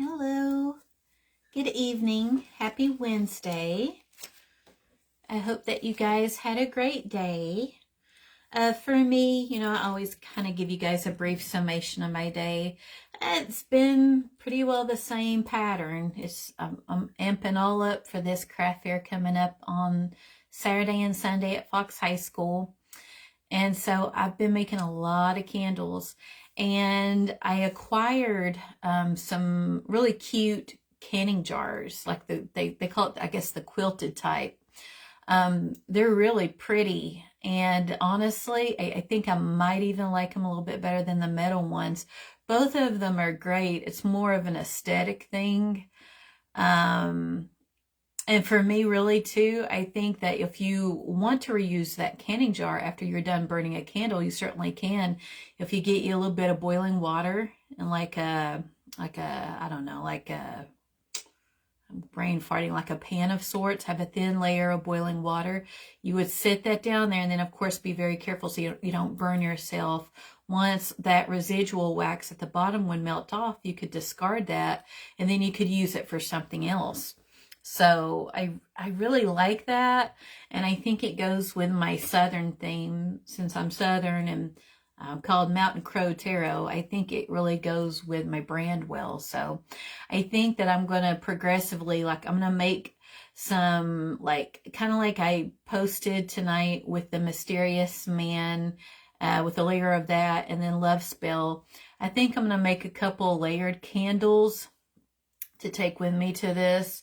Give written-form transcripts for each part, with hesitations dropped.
Hello. Good evening. Happy Wednesday. I hope that you guys had a great day. For me, I always kind of give you guys a brief summation of my day. It's been pretty well the same pattern. I'm amping all up for this craft fair coming up on Saturday and Sunday at Fox High School. And so I've been making a lot of candles, and I acquired some really cute canning jars, like they call it, I guess, the quilted type. They're really pretty, and honestly, I think I might even like them a little bit better than the metal ones. Both of them are great. It's more of an aesthetic thing. Um, and for me, really, too, I think that if you want to reuse that canning jar after you're done burning a candle, you certainly can. If you get you a little bit of boiling water and I don't know, like a brain farting, like a pan of sorts, have a thin layer of boiling water. You would sit that down there, and then, of course, be very careful so you don't burn yourself. Once that residual wax at the bottom would melt off, you could discard that, and then you could use it for something else. So I really like that, and I think it goes with my Southern theme, since I'm Southern and called Mountain Crow Tarot. I think it really goes with my brand well. So I think that I'm going to progressively, like, I'm going to make some, like, kind of like I posted tonight with the Mysterious Man, with a layer of that, and then Love Spell. I think I'm going to make a couple layered candles to take with me to this,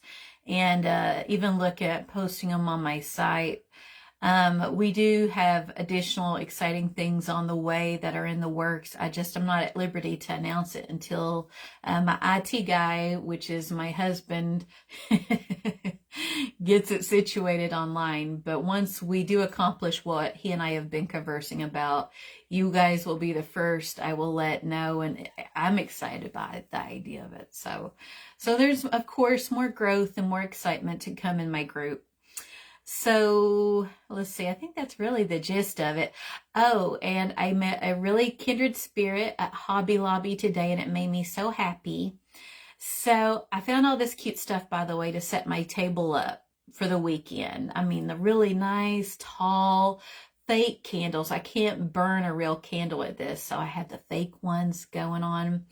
and even look at posting them on my site. We do have additional exciting things on the way that are in the works. I'm not at liberty to announce it until my IT guy, which is my husband, gets it situated online. But once we do accomplish what he and I have been conversing about, you guys will be the first I will let know, and I'm excited about it, the idea of it. So there's, of course, more growth and more excitement to come in my group. So let's see, I think that's really the gist of it. Oh, and I met a really kindred spirit at Hobby Lobby today, and it made me so happy. So I found all this cute stuff, by the way, to set my table up for the weekend. I mean, the really nice, tall, fake candles. I can't burn a real candle at this, so I have the fake ones going on.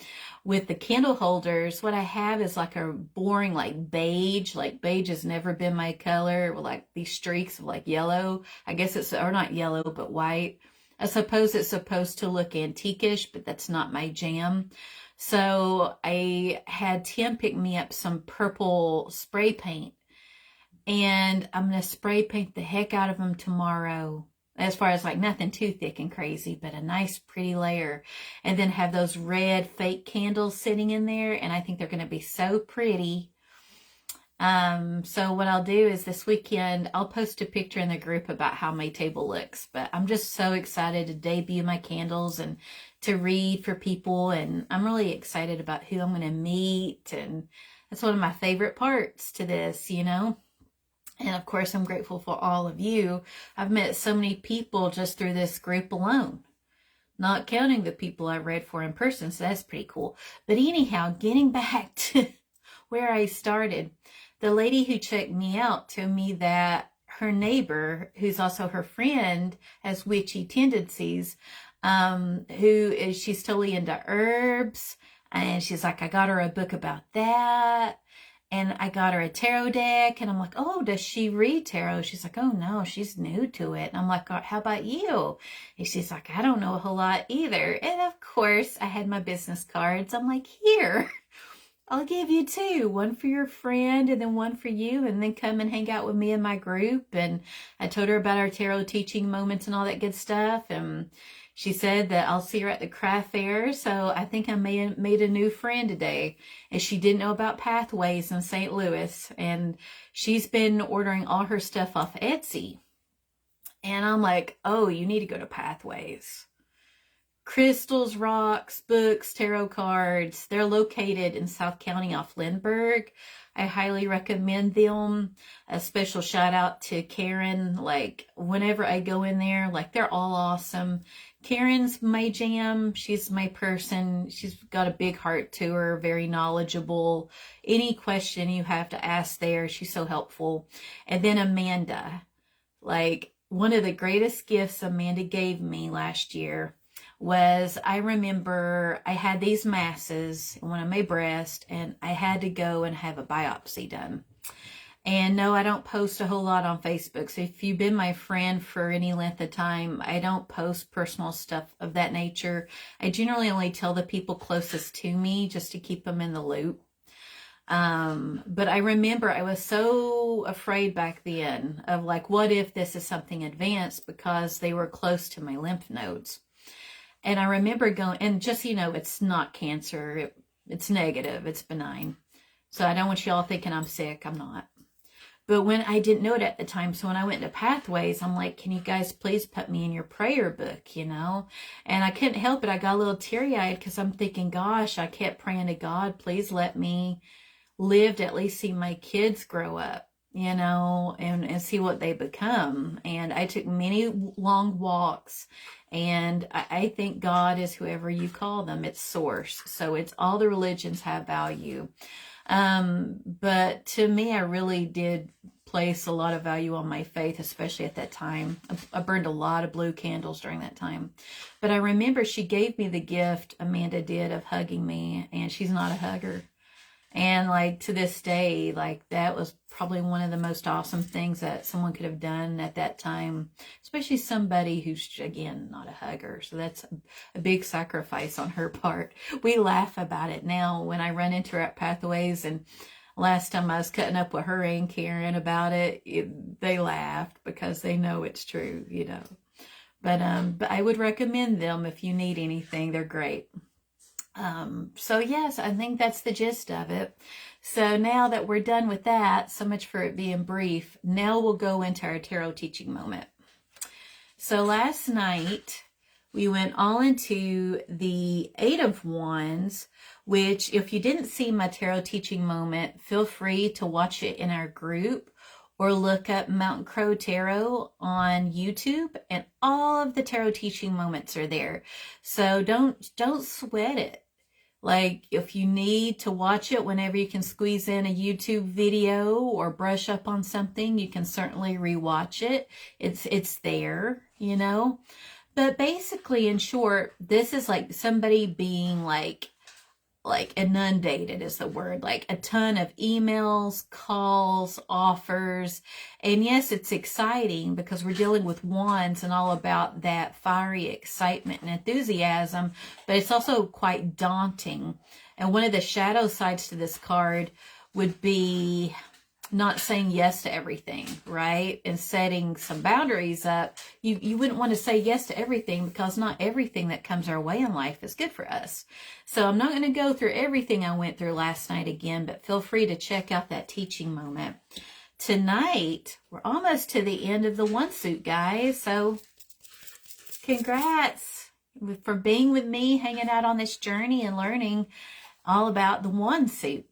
With the candle holders, what I have is like a boring, like beige. Like beige has never been my color, with like these streaks of like yellow. I guess it's, or not yellow, but white. I suppose it's supposed to look antiquish, but that's not my jam. So I had Tim pick me up some purple spray paint, and I'm going to spray paint the heck out of them tomorrow. As far as, like, nothing too thick and crazy, but a nice pretty layer. And then have those red fake candles sitting in there, and I think they're going to be so pretty. So what I'll do is this weekend, I'll post a picture in the group about how my table looks. But I'm just so excited to debut my candles and to read for people. And I'm really excited about who I'm going to meet. And that's one of my favorite parts to this, And of course, I'm grateful for all of you. I've met so many people just through this group alone, not counting the people I read for in person, so that's pretty cool. But anyhow, getting back to where I started, the lady who checked me out told me that her neighbor, who's also her friend, has witchy tendencies, she's totally into herbs, and she's like, I got her a book about that. And I got her a tarot deck, and I'm like, oh, does she read tarot? She's like, oh, no, she's new to it. And I'm like, oh, how about you? And she's like, I don't know a whole lot either. And of course, I had my business cards. I'm like, here, I'll give you two, one for your friend and then one for you, and then come and hang out with me in my group. And I told her about our tarot teaching moments and all that good stuff. And she said that I'll see her at the craft fair. So I think I made a new friend today. And she didn't know about Pathways in St. Louis. And she's been ordering all her stuff off Etsy. And I'm like, oh, you need to go to Pathways. Crystals, rocks, books, tarot cards. They're located in South County off Lindbergh. I highly recommend them. A special shout out to Karen. Like, whenever I go in there, like, they're all awesome. Karen's my jam. She's my person. She's got a big heart to her, very knowledgeable. Any question you have to ask there, she's so helpful. And then Amanda, like one of the greatest gifts Amanda gave me last year was, I remember I had these masses in one of my breasts and I had to go and have a biopsy done. And no, I don't post a whole lot on Facebook. So if you've been my friend for any length of time, I don't post personal stuff of that nature. I generally only tell the people closest to me just to keep them in the loop. But I remember I was so afraid back then of like, what if this is something advanced, because they were close to my lymph nodes. And I remember going, and just, so you know, it's not cancer. It's negative. It's benign. So I don't want you all thinking I'm sick. I'm not. But when I didn't know it at the time, so when I went to Pathways, I'm like, can you guys please put me in your prayer book, you know? And I couldn't help it. I got a little teary-eyed because I'm thinking, gosh, I kept praying to God, please let me live to at least see my kids grow up, you know, and see what they become. And I took many long walks, and I think God is whoever you call them. It's source. So it's all the religions have value. But to me, I really did place a lot of value on my faith, especially at that time. I burned a lot of blue candles during that time. But I remember she gave me the gift, Amanda did, of hugging me, and she's not a hugger. And like to this day, like that was probably one of the most awesome things that someone could have done at that time, especially somebody who's, again, not a hugger. So that's a big sacrifice on her part. We laugh about it now when I run into her at Pathways, and last time I was cutting up with her and Karen about it, they laughed because they know it's true, you know. But I would recommend them if you need anything. They're great. So yes, I think that's the gist of it. So now that we're done with that, so much for it being brief, now we'll go into our tarot teaching moment. So last night we went all into the Eight of Wands, which if you didn't see my tarot teaching moment, feel free to watch it in our group or look up Mountain Crow Tarot on YouTube, and all of the tarot teaching moments are there. So don't sweat it. Like if you need to watch it whenever you can squeeze in a YouTube video or brush up on something, you can certainly rewatch it. It's there, you know. But basically, in short, this is like somebody being like inundated is the word, like a ton of emails, calls, offers. And yes, it's exciting because we're dealing with wands and all about that fiery excitement and enthusiasm, but it's also quite daunting. And one of the shadow sides to this card would be not saying yes to everything, right? And setting some boundaries up. You wouldn't want to say yes to everything, because not everything that comes our way in life is good for us. So I'm not going to go through everything I went through last night again, but feel free to check out that teaching moment. Tonight, we're almost to the end of the one suit, guys. So congrats for being with me, hanging out on this journey and learning all about the one suit.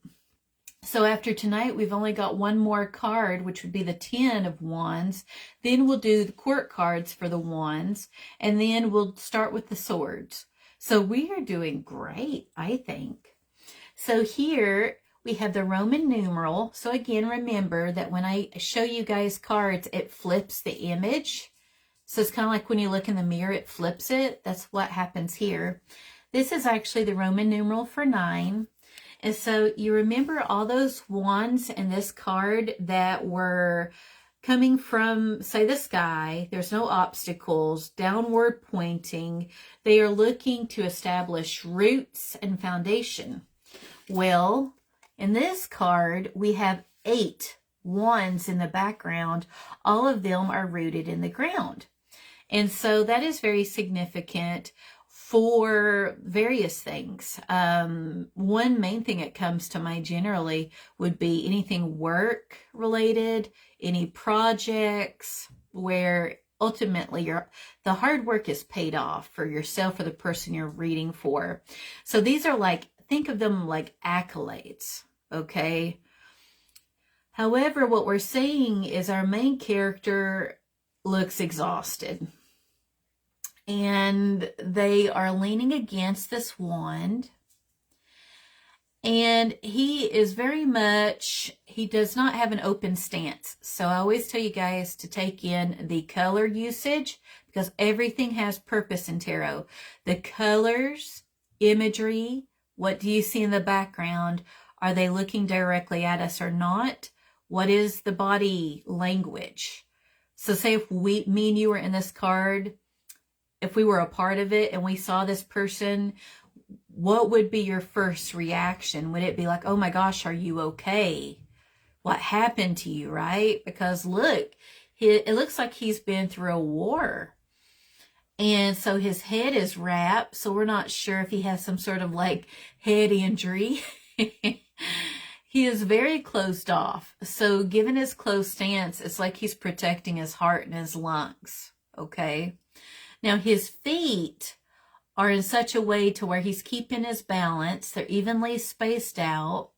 So after tonight, we've only got one more card, which would be the 10 of Wands. Then we'll do the court cards for the wands, and then we'll start with the swords. So we are doing great, I think. So here we have the Roman numeral. So again, remember that when I show you guys cards, it flips the image. So it's kind of like when you look in the mirror, it flips it. That's what happens here. This is actually the Roman numeral for 9. And so you remember all those wands in this card that were coming from, say, the sky. There's no obstacles, downward pointing. They are looking to establish roots and foundation. Well, in this card, we have 8 wands in the background. All of them are rooted in the ground. And so that is very significant for various things. One main thing that comes to mind generally would be anything work related, any projects where ultimately the hard work is paid off for yourself or the person you're reading for. So these are like, think of them like accolades, okay? However, what we're seeing is our main character looks exhausted. And they are leaning against this wand. And he is very much, he does not have an open stance. So I always tell you guys to take in the color usage, because everything has purpose in tarot. The colors, imagery, what do you see in the background? Are they looking directly at us or not? What is the body language? So say if me and you were in this card, if we were a part of it and we saw this person, what would be your first reaction? Would it be like, oh my gosh, are you okay? What happened to you, right? Because look, it looks like he's been through a war. And so his head is wrapped. So we're not sure if he has some sort of like head injury. He is very closed off. So given his closed stance, it's like he's protecting his heart and his lungs. Okay. Now his feet are in such a way to where he's keeping his balance. They're evenly spaced out.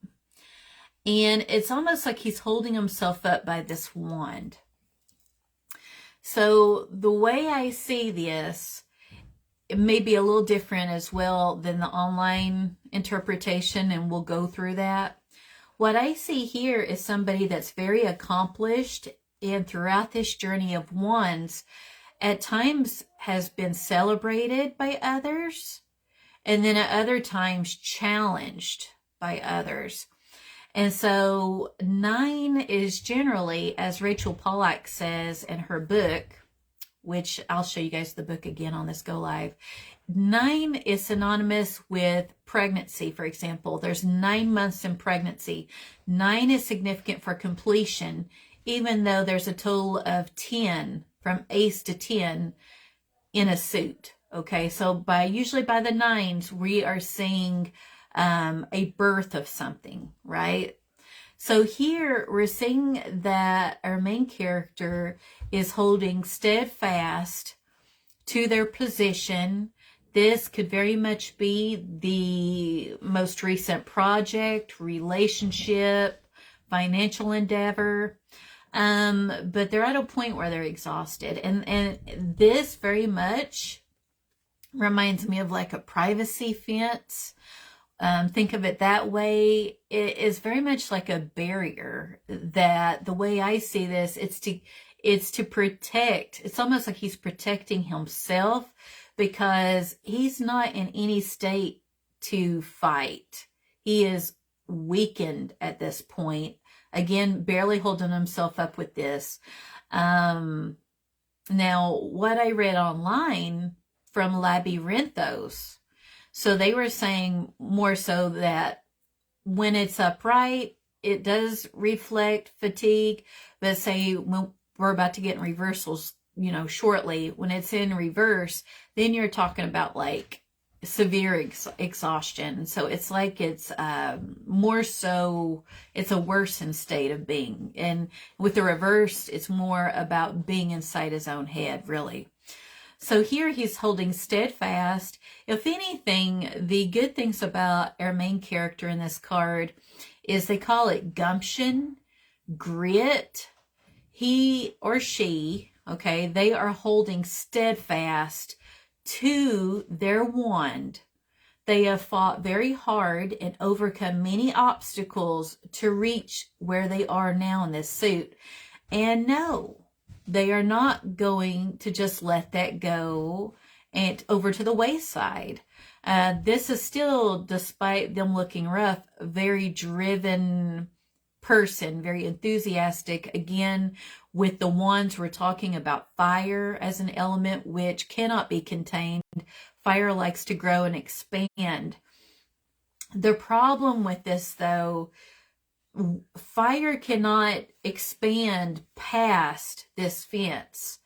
And it's almost like he's holding himself up by this wand. So the way I see this, it may be a little different as well than the online interpretation, and we'll go through that. What I see here is somebody that's very accomplished, and throughout this journey of wands, at times has been celebrated by others, and then at other times challenged by others. And so 9 is generally, as Rachel Pollack says in her book, which I'll show you guys the book again on this Go Live. 9 is synonymous with pregnancy, for example. There's 9 months in pregnancy. 9 is significant for completion, even though there's a total of 10, from ace to 10 in a suit. Okay, so usually by the 9s, we are seeing a birth of something, right? So here we're seeing that our main character is holding steadfast to their position. This could very much be the most recent project, relationship, financial endeavor. But they're at a point where they're exhausted. And this very much reminds me of like a privacy fence. Think of it that way. It is very much like a barrier that the way I see this, it's to protect. It's almost like he's protecting himself because he's not in any state to fight. He is weakened at this point. Again, barely holding himself up with this. Now, what I read online from Labyrinthos, so they were saying more so that when it's upright, it does reflect fatigue. But say when we're about to get in reversals, shortly, when it's in reverse, then you're talking about like severe exhaustion. So it's like it's more so, it's a worsened state of being. And with the reverse, it's more about being inside his own head, really. So here he's holding steadfast. If anything, the good things about our main character in this card is they call it gumption, grit. He or she, okay, they are holding steadfast to their wand. They have fought very hard and overcome many obstacles to reach where they are now in this suit. And no, they are not going to just let that go and over to the wayside. This is still, despite them looking rough, a very driven person, very enthusiastic. Again, with the wands, we're talking about fire as an element which cannot be contained. Fire likes to grow and expand. The problem with this, though, fire cannot expand past this fence.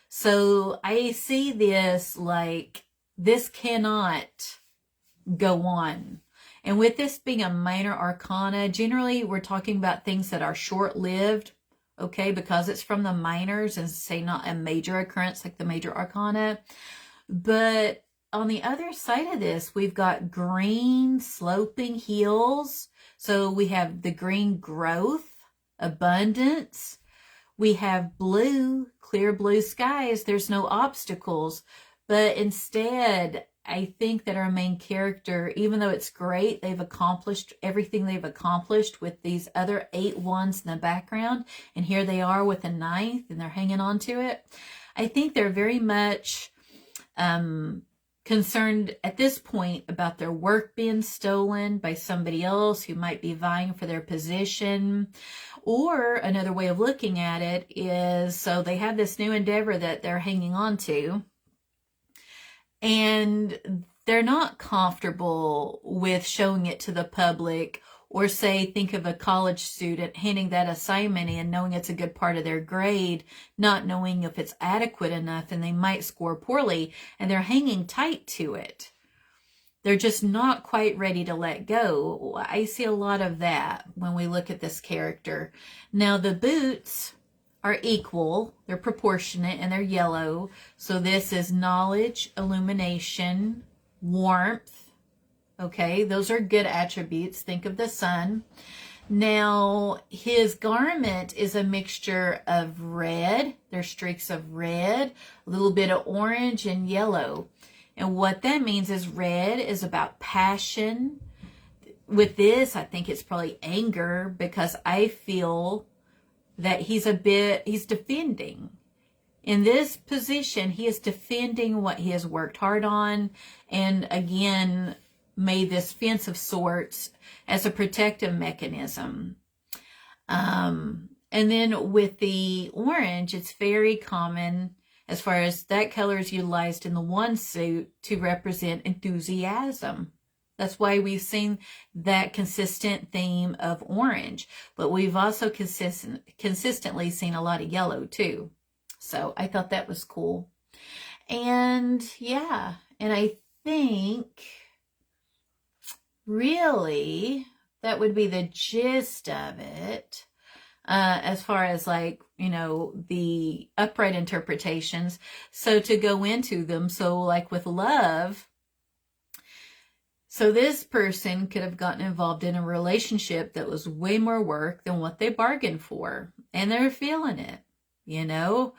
So I see this like this cannot go on. And with this being a minor arcana, generally we're talking about things that are short-lived, okay, because it's from the minors and say not a major occurrence like the major arcana. But on the other side of this, we've got green sloping hills. So we have the green growth, abundance. We have blue, clear blue skies. There's no obstacles. But instead, I think that our main character, even though it's great, they've accomplished everything they've accomplished with these other 8 wands in the background, and here they are with a 9th, and they're hanging on to it. I think they're very much concerned at this point about their work being stolen by somebody else who might be vying for their position. Or another way of looking at it is, so they have this new endeavor that they're hanging on to, and they're not comfortable with showing it to the public. Or say, think of a college student handing that assignment in, knowing it's a good part of their grade, not knowing if it's adequate enough, and they might score poorly, and they're hanging tight to it. They're just not quite ready to let go. I see a lot of that when we look at this character. Now, the boots are equal, they're proportionate, and they're yellow. So this is knowledge, illumination, warmth. Okay, those are good attributes. Think of the sun. Now, his garment is a mixture of red. There's streaks of red, a little bit of orange and yellow. And what that means is red is about passion. With this, I think it's probably anger, because I feel that he's defending. In this position, he is defending what he has worked hard on. And again, made this fence of sorts as a protective mechanism. And then with the orange, it's very common as far as that color is utilized in the one suit to represent enthusiasm. That's why we've seen that consistent theme of orange, but we've also consistently seen a lot of yellow too. So I thought that was cool. And yeah, and I think really that would be the gist of it, as far as like, you know, the upright interpretations. So to go into them, so like with love, so this person could have gotten involved in a relationship that was way more work than what they bargained for, and they're feeling it, you know.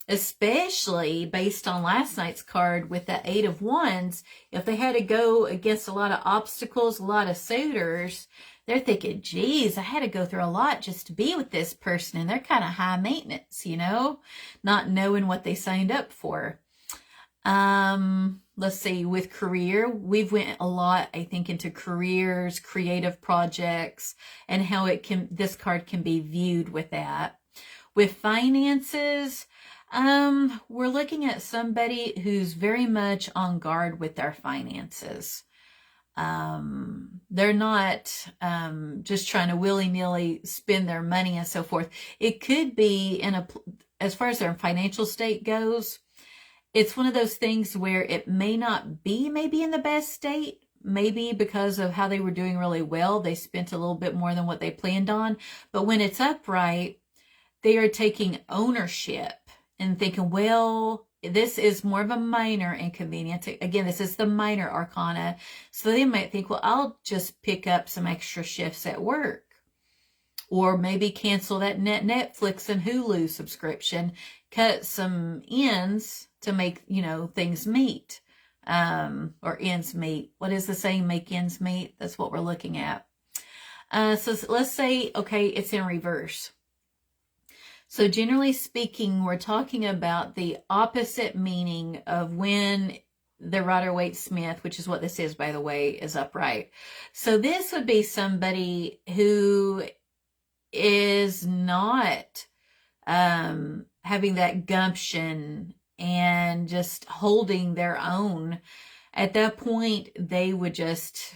Especially based on last night's card with the 8 of Wands, if they had to go against a lot of obstacles, a lot of suitors, they're thinking, geez, I had to go through a lot just to be with this person, and they're kind of high maintenance, you know, not knowing what they signed up for. Let's see, with career, we've went a lot, I think, into careers, creative projects, and how this card can be viewed with that. With finances, we're looking at somebody who's very much on guard with their finances. They're not just trying to willy-nilly spend their money and so forth. It could be as far as their financial state goes, it's one of those things where it may not be maybe in the best state. Maybe because of how they were doing really well, they spent a little bit more than what they planned on. But when it's upright, they are taking ownership and thinking, well, this is more of a minor inconvenience. Again, this is the minor arcana. So they might think, well, I'll just pick up some extra shifts at work. Or maybe cancel that Netflix and Hulu subscription, cut some ends to make, you know, things meet. Or ends meet. What is the saying? Make ends meet. That's what we're looking at. So let's say, okay, it's in reverse. So generally speaking, we're talking about the opposite meaning of when the Rider-Waite-Smith, which is what this is, by the way, is upright. So this would be somebody who is not having that gumption and just holding their own. At that point, they would just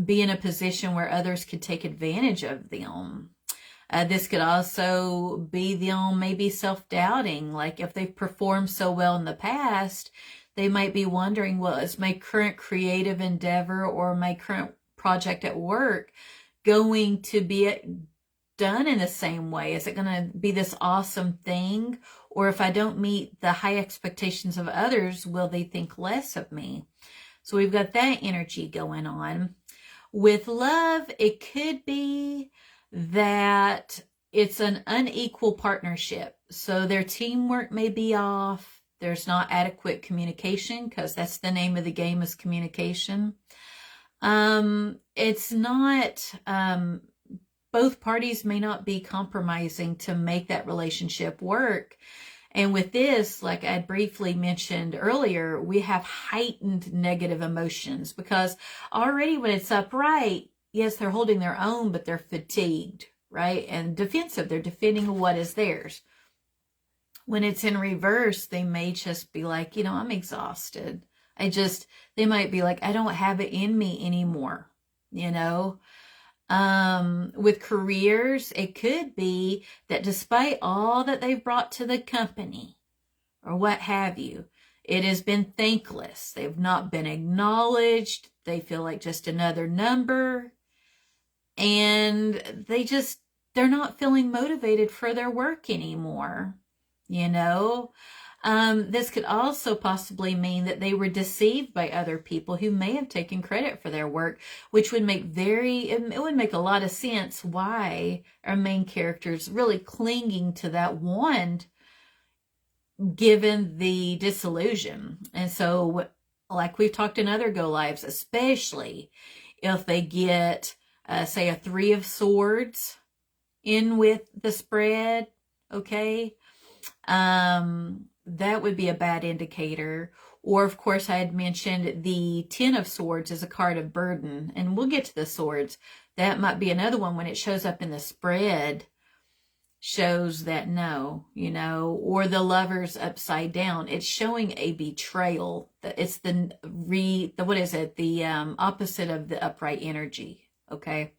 be in a position where others could take advantage of them. This could also be them maybe self-doubting. Like if they've performed so well in the past, they might be wondering, well, is my current creative endeavor or my current project at work going to be done in the same way? Is it going to be this awesome thing? Or if I don't meet the high expectations of others, will they think less of me? So we've got that energy going on. With love, it could be that it's an unequal partnership. So their teamwork may be off. There's not adequate communication, because that's the name of the game, is communication. It's not, both parties may not be compromising to make that relationship work. And with this, like I briefly mentioned earlier, we have heightened negative emotions, because already when it's upright, yes, they're holding their own, but they're fatigued, right? And defensive. They're defending what is theirs. When it's in reverse, they may just be like, I'm exhausted. They might be like, I don't have it in me anymore, With careers, it could be that despite all that they've brought to the company or what have you, it has been thankless. They've not been acknowledged. They feel like just another number, and they're not feeling motivated for their work anymore. This could also possibly mean that they were deceived by other people who may have taken credit for their work, which would make it would make a lot of sense why our main character is really clinging to that wand, given the disillusion. And so, like we've talked in other Go Lives, especially if they get, say, a 3 of Swords in with the spread, okay? That would be a bad indicator. Or, of course, I had mentioned the 10 of Swords is a card of burden, and we'll get to the Swords. That might be another one when it shows up in the spread, shows that no, or the Lovers upside down. It's showing a betrayal. It's the opposite of the upright energy, okay?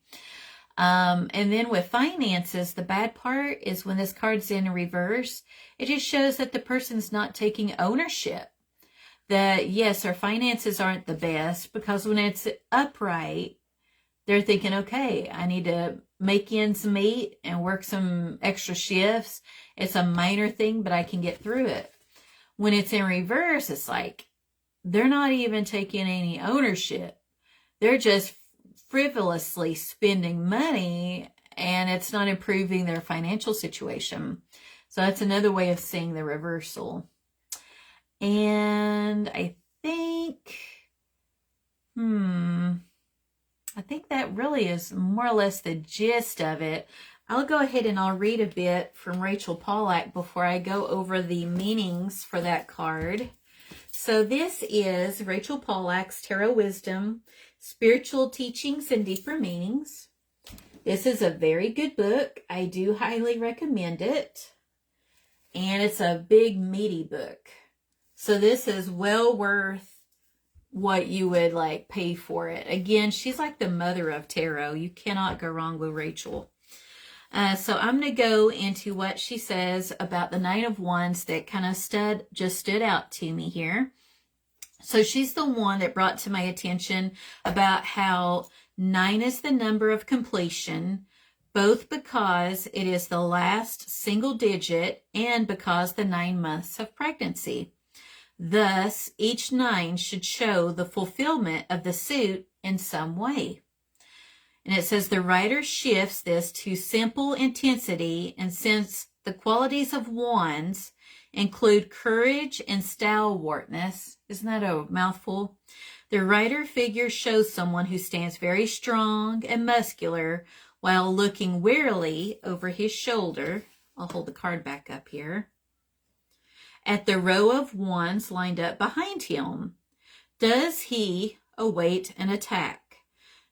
And then with finances, the bad part is when this card's in reverse, it just shows that the person's not taking ownership. That, yes, our finances aren't the best, because when it's upright, they're thinking, okay, I need to make ends meet and work some extra shifts. It's a minor thing, but I can get through it. When it's in reverse, it's like they're not even taking any ownership. They're just frivolously spending money, and it's not improving their financial situation. So that's another way of seeing the reversal. And I think that really is more or less the gist of it. I'll go ahead and I'll read a bit from Rachel Pollack before I go over the meanings for that card. So this is Rachel Pollack's Tarot Wisdom, Spiritual Teachings and Deeper Meanings. This is a very good book. I do highly recommend it. And it's a big, meaty book. So this is well worth what you would pay for it. Again, she's like the mother of tarot. You cannot go wrong with Rachel. So I'm going to go into what she says about the Nine of Wands that kind of stood out to me here. So she's the one that brought to my attention about how 9 is the number of completion, both because it is the last single digit and because the 9 months of pregnancy. Thus, each 9 should show the fulfillment of the suit in some way. And it says the writer shifts this to simple intensity, and since the qualities of wands include courage and stalwartness, isn't that a mouthful? The writer figure shows someone who stands very strong and muscular while looking warily over his shoulder. I'll hold the card back up here. At the row of wands lined up behind him. Does he await an attack?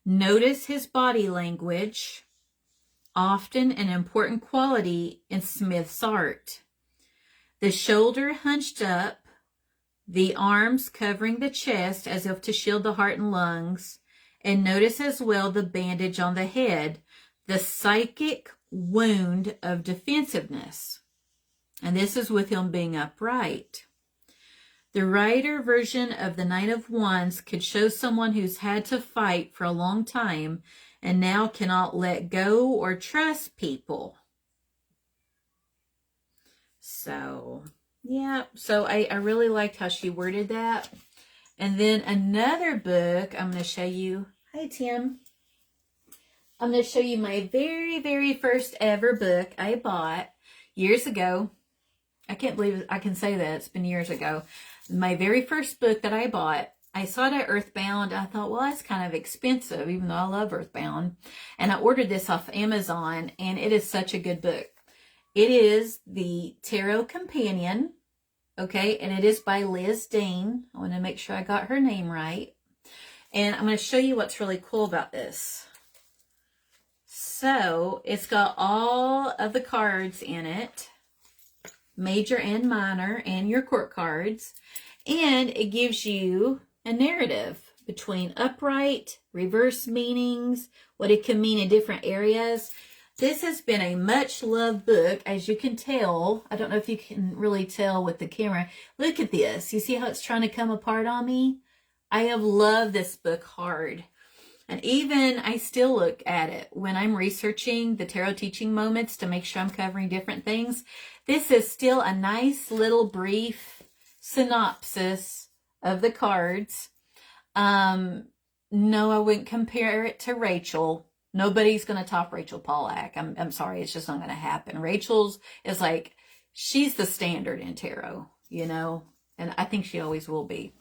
Notice his body language, often an important quality in Smith's art. The shoulder hunched up, the arms covering the chest as if to shield the heart and lungs, and notice as well the bandage on the head, the psychic wound of defensiveness. And this is with him being upright. The writer version of the Nine of Wands could show someone who's had to fight for a long time and now cannot let go or trust people. So, yeah. So I really liked how she worded that. And then another book I'm going to show you. Hi, Tim. I'm going to show you my very, very first ever book I bought years ago. I can't believe I can say that. It's been years ago. My very first book that I bought, I saw it at Earthbound. I thought, well, that's kind of expensive, even though I love Earthbound. And I ordered this off Amazon, and it is such a good book. It is the Tarot Companion, okay? And it is by Liz Dean. I want to make sure I got her name right. And I'm going to show you what's really cool about this. So, it's got all of the cards in it, major and minor, and your court cards. And it gives you a narrative between upright, reverse meanings, what it can mean in different areas. This has been a much loved book, as you can tell. I don't know if you can really tell with the camera. Look at this. You see how it's trying to come apart on me? I have loved this book hard. And even I still look at it when I'm researching the tarot teaching moments to make sure I'm covering different things. This is still a nice little brief synopsis of the cards. No, I wouldn't compare it to Rachel. Nobody's going to top Rachel Pollack. I'm sorry. It's just not going to happen. Rachel's is like, she's the standard in tarot, you know, and I think she always will be.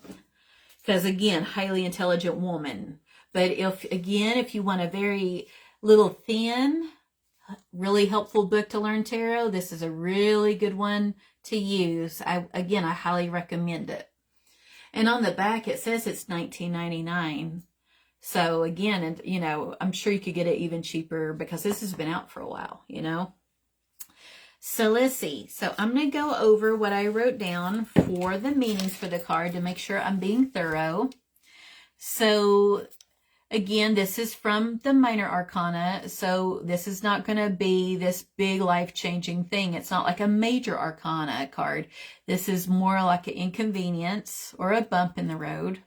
Because again, highly intelligent woman. But if you want a very little thin, really helpful book to learn tarot, this is a really good one to use. I highly recommend it. And on the back, it says it's $19.99. So again, and you know, I'm sure you could get it even cheaper because this has been out for a while, you know. So let's see. So I'm going to go over what I wrote down for the meanings for the card to make sure I'm being thorough. So again, this is from the Minor Arcana. So this is not going to be this big life-changing thing. It's not like a Major Arcana card. This is more like an inconvenience or a bump in the road.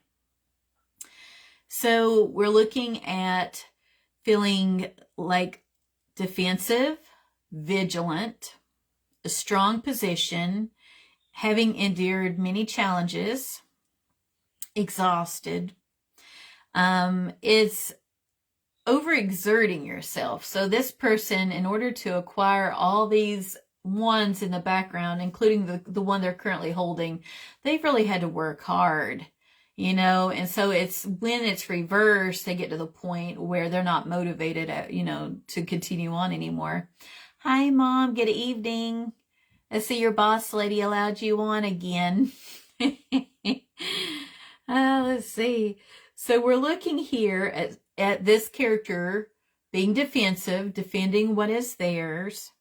So we're looking at feeling like defensive, vigilant, a strong position, having endured many challenges, exhausted. It's overexerting yourself. So this person, in order to acquire all these ones in the background, including the one they're currently holding, they've really had to work hard. You know, and so it's when it's reversed, they get to the point where they're not motivated, to continue on anymore. Hi, Mom. Good evening. I see your boss lady allowed you on again. Let's see. So we're looking here at this character being defensive, defending what is theirs,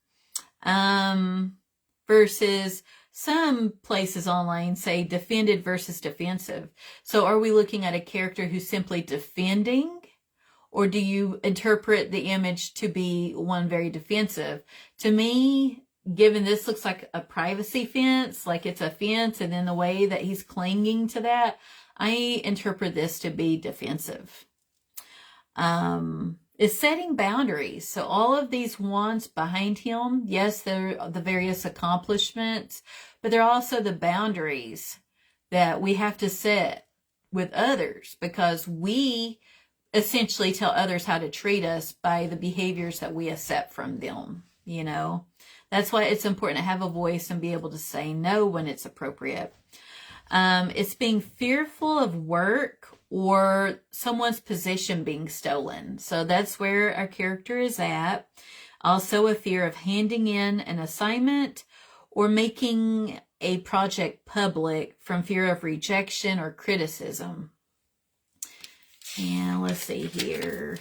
versus some places online say defended versus defensive. So are we looking at a character who's simply defending, or do you interpret the image to be one very defensive? To me, given this looks like a privacy fence, like it's a fence, and then the way that he's clinging to that, I interpret this to be defensive. Is setting boundaries. So all of these wands behind him, yes, they're the various accomplishments, but they're also the boundaries that we have to set with others, because we essentially tell others how to treat us by the behaviors that we accept from them, you know. That's why it's important to have a voice and be able to say no when it's appropriate. It's being fearful of work or someone's position being stolen. So that's where our character is at. Also a fear of handing in an assignment or making a project public from fear of rejection or criticism. And let's see here.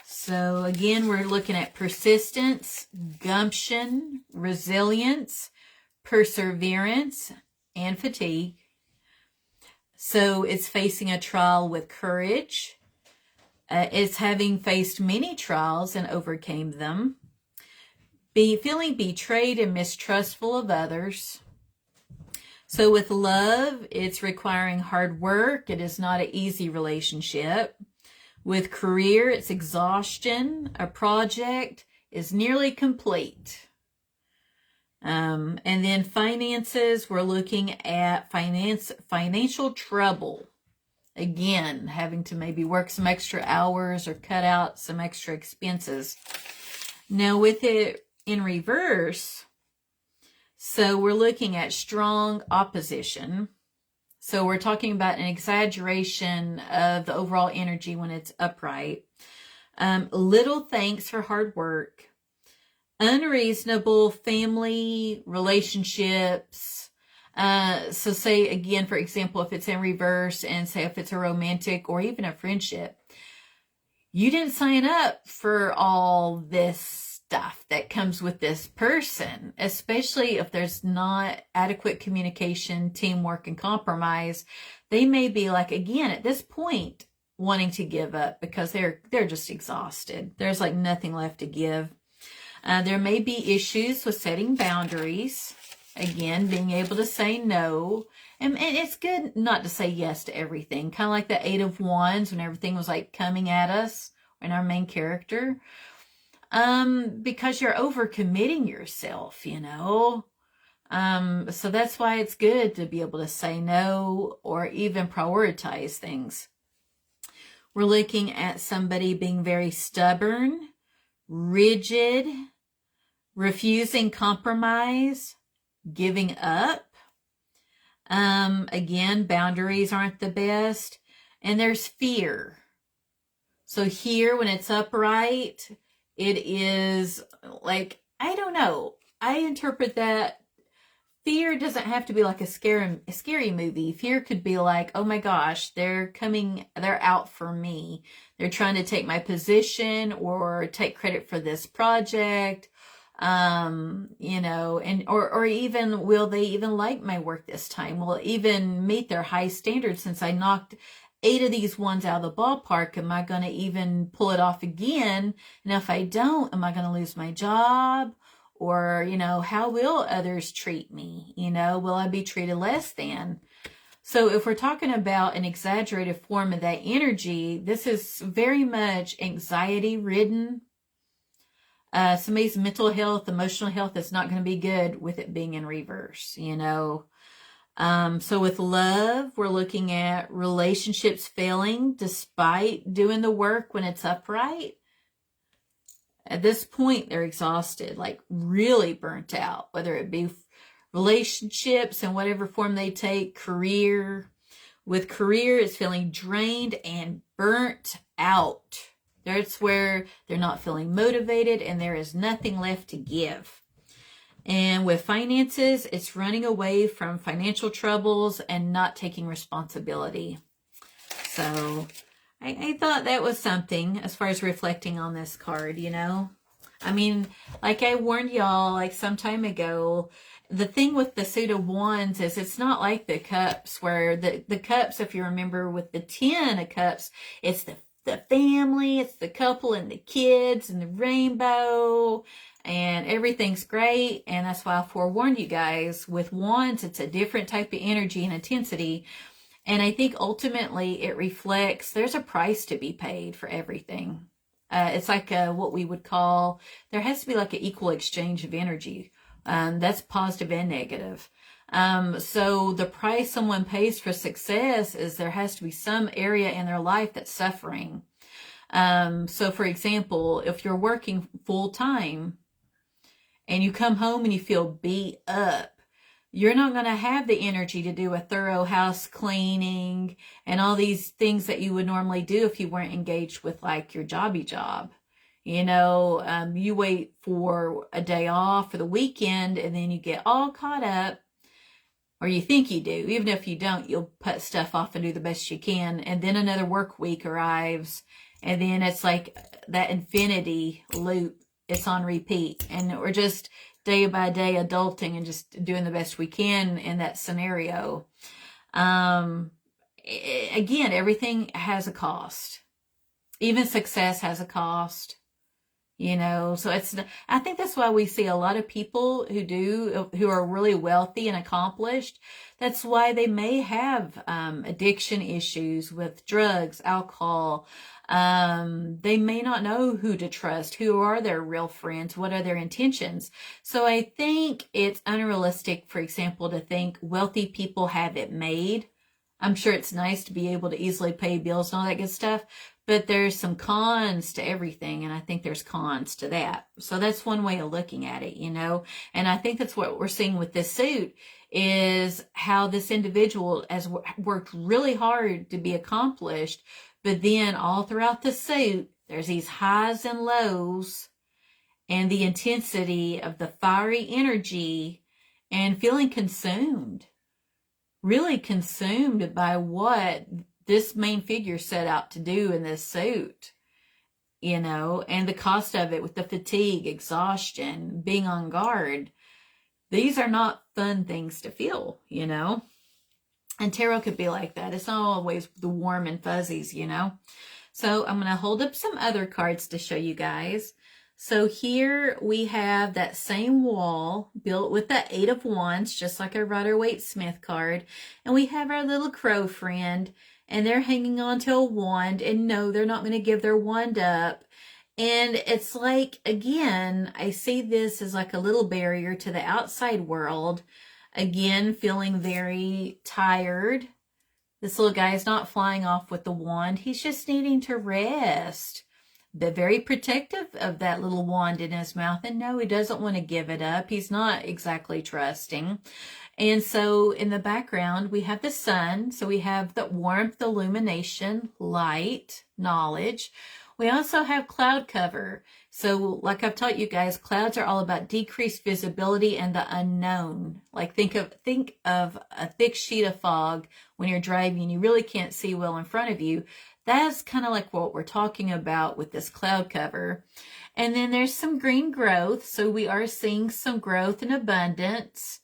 So again, we're looking at persistence, gumption, resilience, perseverance, and fatigue. So it's facing a trial with courage. It's having faced many trials and overcame them. Feeling betrayed and mistrustful of others. So with love, it's requiring hard work. It is not an easy relationship. With career, it's exhaustion. A project is nearly complete. And then finances, we're looking at financial trouble. Again, having to maybe work some extra hours or cut out some extra expenses. Now with it in reverse, So we're looking at strong opposition. So we're talking about an exaggeration of the overall energy when it's upright. Little thanks for hard work. Unreasonable family relationships. So say again, for example, if it's in reverse, and say if it's a romantic or even a friendship, you didn't sign up for all this stuff that comes with this person, especially if there's not adequate communication, teamwork, and compromise. They may be like, again, at this point, wanting to give up because they're just exhausted. There's like nothing left to give. There may be issues with setting boundaries. Again, being able to say no. And it's good not to say yes to everything. Kind of like the Eight of Wands when everything was like coming at us and our main character. Because you're overcommitting yourself, you know. So that's why it's good to be able to say no or even prioritize things. We're looking at somebody being very stubborn, rigid, refusing compromise, giving up. Again, boundaries aren't the best. And there's fear. So here, when it's upright, it is like, I don't know. I interpret that fear doesn't have to be like a scary movie. Fear could be like, oh my gosh, they're out for me. They're trying to take my position or take credit for this project. You know, and or even, will they even like my work this time? Will it even meet their high standards since I knocked 8 of these ones out of the ballpark? Am I going to even pull it off again? And if I don't, am I going to lose my job? Or, you know, how will others treat me? You know, will I be treated less than? So if we're talking about an exaggerated form of that energy, this is very much anxiety ridden. Somebody's mental health, emotional health is not going to be good with it being in reverse, you know. So with love, we're looking at relationships failing despite doing the work when it's upright. At this point, they're exhausted, like really burnt out, whether it be relationships in whatever form they take, career. With career, it's feeling drained and burnt out. That's where they're not feeling motivated and there is nothing left to give. And with finances, it's running away from financial troubles and not taking responsibility. So I thought that was something as far as reflecting on this card, you know. I mean, like I warned y'all like some time ago, the thing with the Suit of Wands is it's not like the cups where the cups, if you remember with the 10 of cups, it's the family, it's the couple and the kids and the rainbow and everything's great. And that's why I forewarned you guys with wands, it's a different type of energy and intensity. And I think ultimately it reflects there's a price to be paid for everything. It's like what we would call, there has to be like an equal exchange of energy. That's positive and negative. So the price someone pays for success is there has to be some area in their life that's suffering. So for example, if you're working full time and you come home and you feel beat up, you're not going to have the energy to do a thorough house cleaning and all these things that you would normally do if you weren't engaged with like your jobby job. You know, you wait for a day off for the weekend and then you get all caught up, or you think you do. Even if you don't, you'll put stuff off and do the best you can. And then another work week arrives and then it's like that infinity loop. It's on repeat and we're just day by day adulting and just doing the best we can in that scenario. Again, everything has a cost. Even success has a cost. You know, so I think that's why we see a lot of people who are really wealthy and accomplished. That's why they may have addiction issues with drugs, alcohol. They may not know who to trust, who are their real friends, what are their intentions. So I think it's unrealistic, for example, to think wealthy people have it made. I'm sure it's nice to be able to easily pay bills and all that good stuff, but there's some cons to everything, and I think there's cons to that. So that's one way of looking at it, you know. And I think that's what we're seeing with this suit, is how this individual has worked really hard to be accomplished, but then all throughout the suit there's these highs and lows, and the intensity of the fiery energy, and feeling consumed, really consumed by what this main figure set out to do in this suit, you know, and the cost of it with the fatigue, exhaustion, being on guard. These are not fun things to feel, you know. And tarot could be like that. It's not always the warm and fuzzies, you know. So I'm going to hold up some other cards to show you guys. So here we have that same wall built with the 8 of Wands, just like our Rider-Waite-Smith card. And we have our little crow friend, and they're hanging on to a wand, and no, they're not going to give their wand up. And it's like, again, I see this as like a little barrier to the outside world. Again, feeling very tired. This little guy is not flying off with the wand. He's just needing to rest. But very protective of that little wand in his mouth. And no, he doesn't want to give it up. He's not exactly trusting. And so in the background, we have the sun. So we have the warmth, illumination, light, knowledge. We also have cloud cover. So like I've taught you guys, clouds are all about decreased visibility and the unknown. Like think of a thick sheet of fog when you're driving and you really can't see well in front of you. That's kind of like what we're talking about with this cloud cover. And then there's some green growth. So we are seeing some growth and abundance.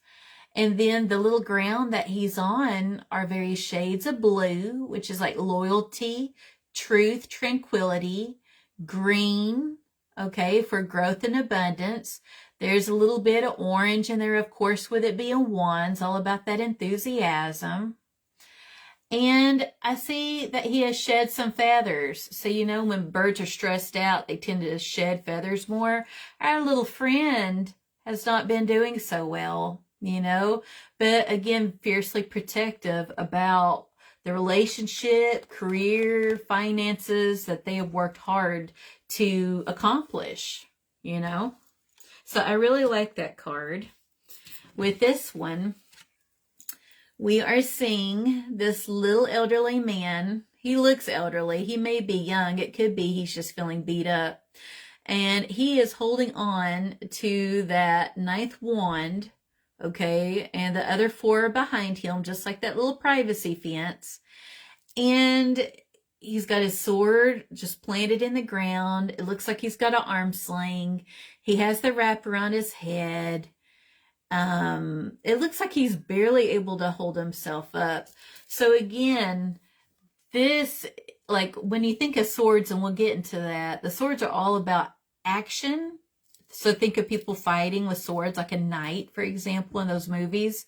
And then the little ground that he's on are various shades of blue, which is like loyalty, truth, tranquility, green, okay, for growth and abundance. There's a little bit of orange in there, of course, with it being wands, all about that enthusiasm. And I see that he has shed some feathers. So, you know, when birds are stressed out, they tend to shed feathers more. Our little friend has not been doing so well, you know, but again, fiercely protective about the relationship, career, finances that they have worked hard to accomplish, you know. So I really like that card. With this one, we are seeing this little elderly man. He looks elderly. He may be young. It could be he's just feeling beat up. And he is holding on to that 9th wand, okay? And the other 4 are behind him, just like that little privacy fence. And he's got his sword just planted in the ground. It looks like he's got an arm sling. He has the wrap around his head. It looks like he's barely able to hold himself up. So again, this, like when you think of swords, and we'll get into that, the swords are all about action. So think of people fighting with swords, like a knight, for example, in those movies.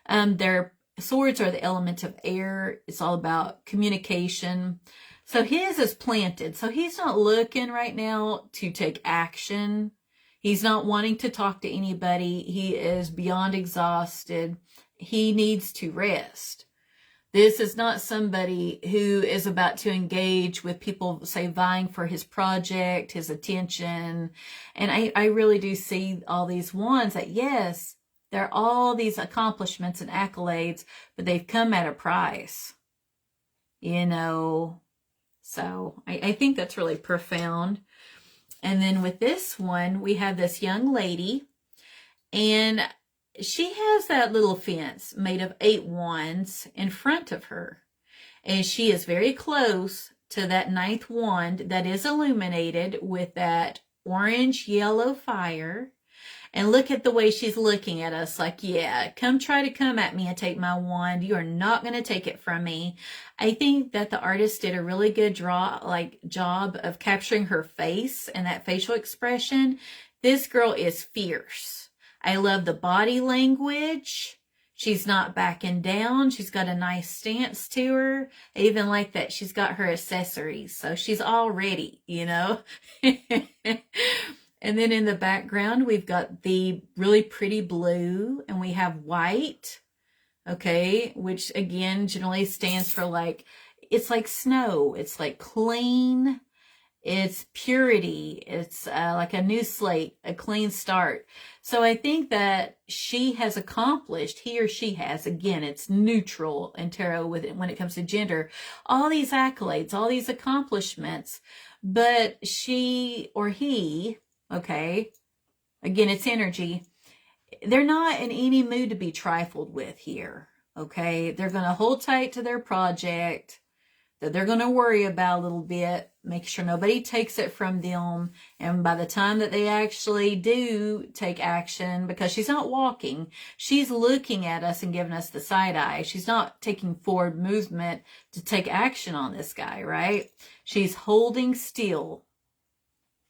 Their swords are the element of air. It's all about communication. So his is planted. So he's not looking right now to take action. He's not wanting to talk to anybody. He is beyond exhausted. He needs to rest. This is not somebody who is about to engage with people, say, vying for his project, his attention. And I really do see all these wands that, yes, there are all these accomplishments and accolades, but they've come at a price, you know. So I think that's really profound. And then with this one, we have this young lady, and she has that little fence made of 8 wands in front of her. And she is very close to that 9th wand that is illuminated with that orange yellow fire. And look at the way she's looking at us like, yeah, come try to come at me and take my wand. You are not going to take it from me. I think that the artist did a really good job of capturing her face and that facial expression. This girl is fierce. I love the body language. She's not backing down. She's got a nice stance to her. I even like that she's got her accessories. So she's all ready, you know. And then in the background, we've got the really pretty blue, and we have white, okay, which again generally stands for like it's like snow. It's like clean. It's purity. It's like a new slate, a clean start. So I think that she has accomplished, he or she has, again, it's neutral in tarot with it when it comes to gender, all these accolades, all these accomplishments, but she or he, okay, again, it's energy. They're not in any mood to be trifled with here. Okay. They're going to hold tight to their project that they're going to worry about a little bit, make sure nobody takes it from them. And by the time that they actually do take action, because she's not walking, she's looking at us and giving us the side eye. She's not taking forward movement to take action on this guy, right? She's holding still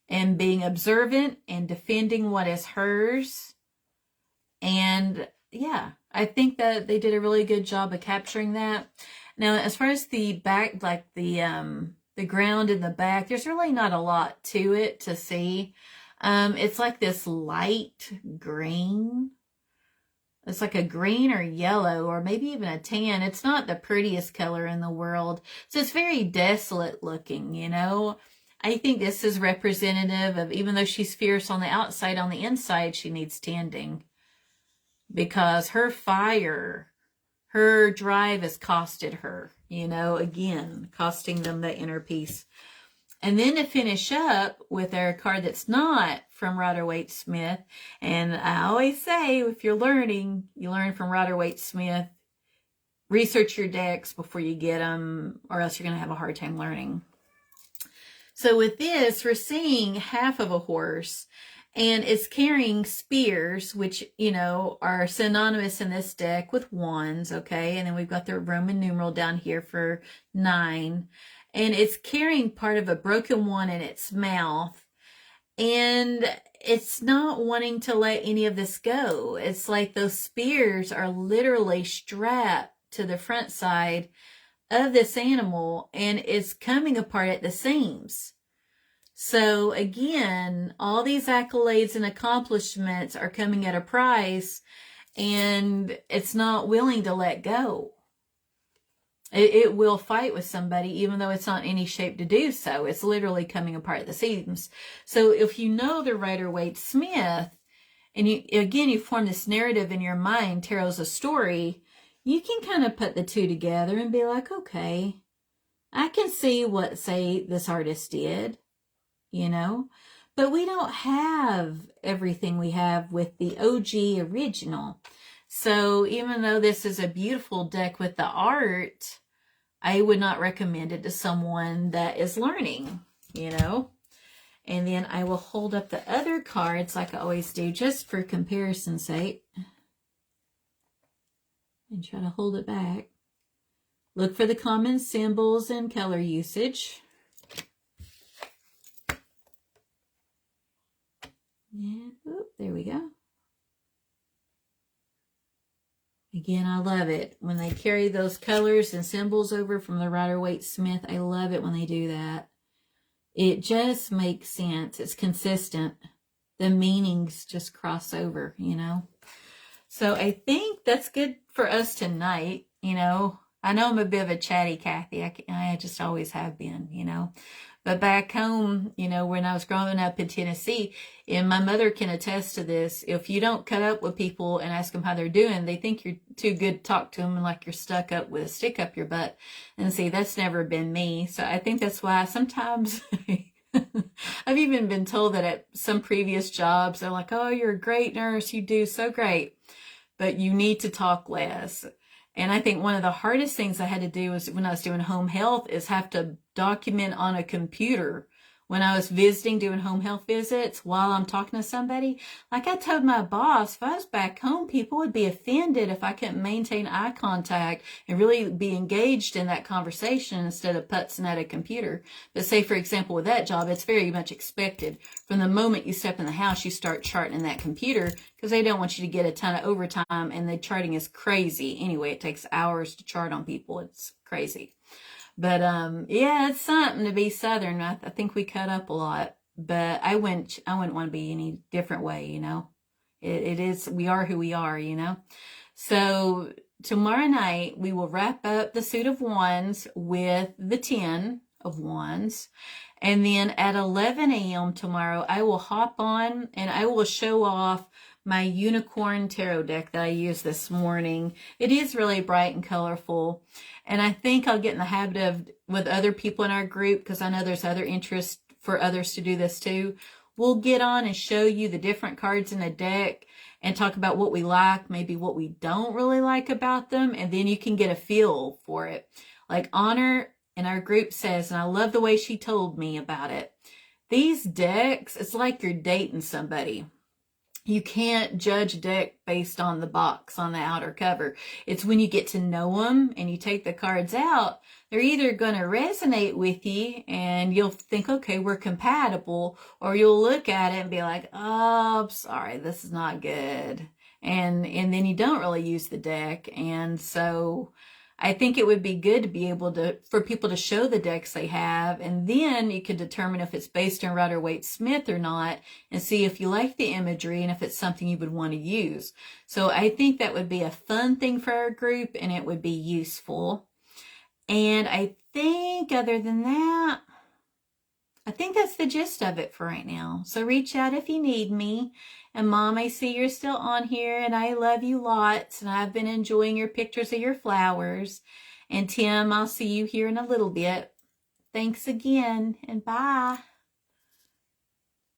and being observant and defending what is hers. And yeah, I think that they did a really good job of capturing that. Now, as far as the back, like the ground in the back, there's really not a lot to it to see. It's like this light green. It's like a green or yellow or maybe even a tan. It's not the prettiest color in the world. So it's very desolate looking, you know. I think this is representative of, even though she's fierce on the outside, on the inside, she needs tending. Because her fire, her drive has costed her, you know, again, costing them the inner peace. And then to finish up with our card that's not from Rider-Waite-Smith. And I always say, if you're learning, you learn from Rider-Waite-Smith. Research your decks before you get them, or else you're going to have a hard time learning. So with this, we're seeing half of a horse. And it's carrying spears, which, you know, are synonymous in this deck with wands, okay? And then we've got the Roman numeral down here for 9. And it's carrying part of a broken one in its mouth. And it's not wanting to let any of this go. It's like those spears are literally strapped to the front side of this animal, and it's coming apart at the seams. So again, all these accolades and accomplishments are coming at a price, and it's not willing to let go. It will fight with somebody, even though it's not in any shape to do so. It's literally coming apart at the seams. So if you know the Rider-Waite-Smith, and you form this narrative in your mind, tarot's a story, you can kind of put the two together and be like, okay, I can see what, say, this artist did. You know, but we don't have everything we have with the OG original. So even though this is a beautiful deck with the art, I would not recommend it to someone that is learning, you know. And then I will hold up the other cards like I always do, just for comparison's sake. And try to hold it back. Look for the common symbols and color usage. And, oh, there we go. Again, I love it when they carry those colors and symbols over from the Rider-Waite-Smith. I love it when they do that. It just makes sense. It's consistent. The meanings just cross over, you know. So I think that's good for us tonight, you know. I know I'm a bit of a chatty Kathy. I just always have been, you know. But back home, you know, when I was growing up in Tennessee, and my mother can attest to this, if you don't cut up with people and ask them how they're doing, they think you're too good to talk to them and like you're stuck up with a stick up your butt. And see, that's never been me. So I think that's why sometimes I've even been told that at some previous jobs, they're like, oh, you're a great nurse. You do so great, but you need to talk less. And I think one of the hardest things I had to do was when I was doing home health is have to document on a computer when I was visiting, doing home health visits while I'm talking to somebody. Like I told my boss, if I was back home, people would be offended if I couldn't maintain eye contact and really be engaged in that conversation instead of putzing at a computer. But say, for example, with that job, it's very much expected. From the moment you step in the house, you start charting in that computer because they don't want you to get a ton of overtime, and the charting is crazy. Anyway, it takes hours to chart on people. It's crazy. But, yeah, it's something to be Southern. I think we cut up a lot, but I wouldn't want to be any different way, you know. It is, we are who we are, you know. So tomorrow night we will wrap up the suit of wands with the 10 of wands. And then at 11 a.m. tomorrow, I will hop on and I will show off my unicorn tarot deck that I used this morning. It is really bright and colorful. And I think I'll get in the habit of, with other people in our group, because I know there's other interest for others to do this too, we'll get on and show you the different cards in the deck and talk about what we like, maybe what we don't really like about them, and then you can get a feel for it. Like Honor in our group says, and I love the way she told me about it, these decks, it's like you're dating somebody. You can't judge a deck based on the box on the outer cover. It's when you get to know them and you take the cards out, they're either going to resonate with you and you'll think, okay, we're compatible, or you'll look at it and be like, oh, I'm sorry, this is not good. And then you don't really use the deck. And so I think it would be good to be able to, for people to show the decks they have, and then you can determine if it's based on Rider-Waite-Smith or not, and see if you like the imagery and if it's something you would want to use. So I think that would be a fun thing for our group, and it would be useful. And I think other than that, I think that's the gist of it for right now. So reach out if you need me. And Mom, I see you're still on here, and I love you lots. And I've been enjoying your pictures of your flowers. And Tim, I'll see you here in a little bit. Thanks again, and bye.